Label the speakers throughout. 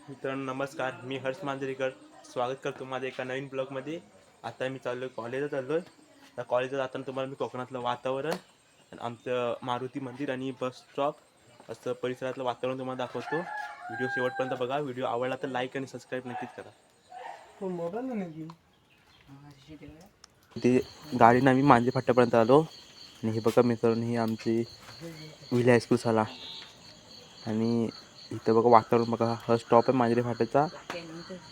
Speaker 1: मित्रांनो नमस्कार, मी हर्ष मांजरेकर स्वागत करतो माझ्या एका नवीन ब्लॉगमध्ये. आता मी कॉलेजला चाललोय. त्या कॉलेजला जाताना तुम्हाला मी कोकणातलं वातावरण आणि आमचं मारुती मंदिर आणि बस स्टॉप असं परिसरातलं वातावरण तुम्हाला दाखवतो. व्हिडिओ शेवटपर्यंत बघा. व्हिडिओ आवडला तर लाईक आणि सबस्क्राईब नक्कीच करा. ते गाडीनं आम्ही मांजे फाट्यापर्यंत आलो आणि हे बघा मित्रांनो, ही आमची विले हायस्कूल झाला आणि इथं बघा वातावरण बघा. हा स्टॉप आहे मांजरे फाट्याचा.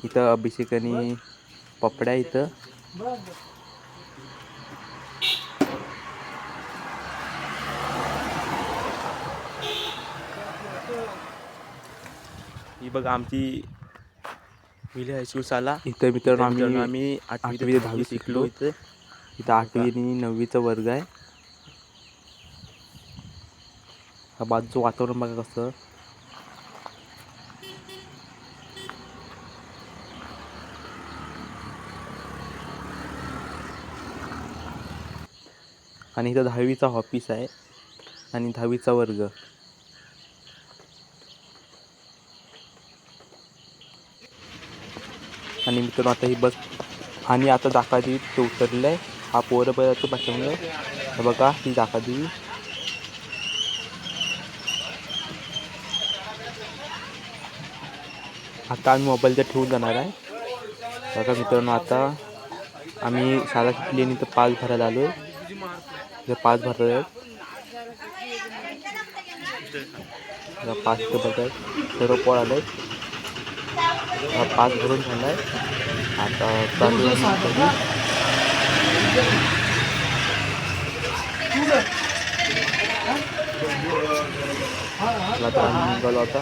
Speaker 1: इथं अभिषेक आणि पपड्या इथं. ही बघा आमची विले हायस्कूल शाळा. इथं मित्रांनो आम्ही 8वी ते 10वी शिकलो. इथं 8वी आणि 9वीचा वर्ग आहे. हा बाजूचं वातावरण बघा कसं. आणि इथं 10वीचा ऑफिस आहे आणि 10वीचा वर्ग. आणि मित्रांनो आता ही बस आणि आता दाखादी ते उतरलं आहे. हा पोरबळाचं पाठवलं बघा, ही दाखादी. आता आम्ही मोबाईल तर ठेवून जाणार आहे बघा मित्रांनो. आता आम्ही शाळा शिकली आणि इथं पास भरायला आलो आहे. इथं पास भरत आहेत. पास इथं भरत आहेत. सर्व पोर आले आहेत. हा पास भरून झाला आहे. आता चालू निघालो आता.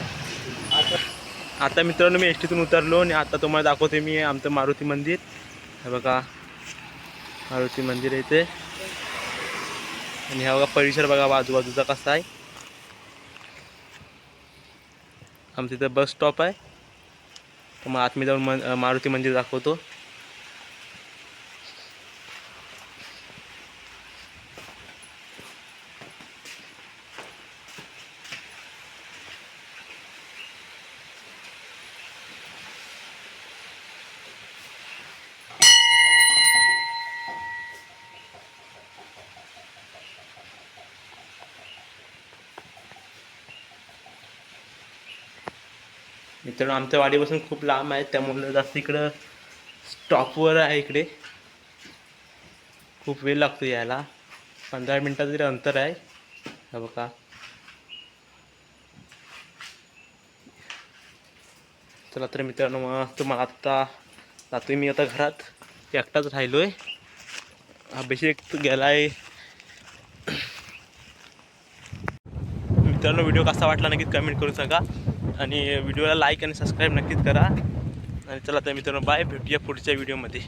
Speaker 1: आता मित्रांनो मी एसटीतून उतरलो आणि आता तुम्हाला दाखवते मी आमचं मारुती मंदिर. हे बघा मारुती मंदिर आहे इथे. आणि हा बघा परिसर बघा आजूबाजूचा कसा आहे. आमच्या इथं बस स्टॉप आहे. तर मग आत मी जाऊन मारुती मंदिर दाखवतो. मित्रांनो आमच्या वाडीपासून खूप लांब आहे, त्यामुळे जास्त इकडं स्टॉपवर आहे. इकडे खूप वेळ लागतो यायला. 15 मिनटाचं तरी अंतर आहे. हे बघा चला तर मित्रांनो, मग तुम्हाला आत्ता जातोय मी आता घरात. एकटाच राहिलो आहे. अभिषेक गेला आहे. मित्रांनो व्हिडिओ कसा वाटला नक्कीच कमेंट करून सांगा आणि व्हिडिओला लाईक आणि सबस्क्राईब नक्कीच करा. आणि चला तर मित्रांनो बाय, भेटूया पुढच्या व्हिडिओमध्ये.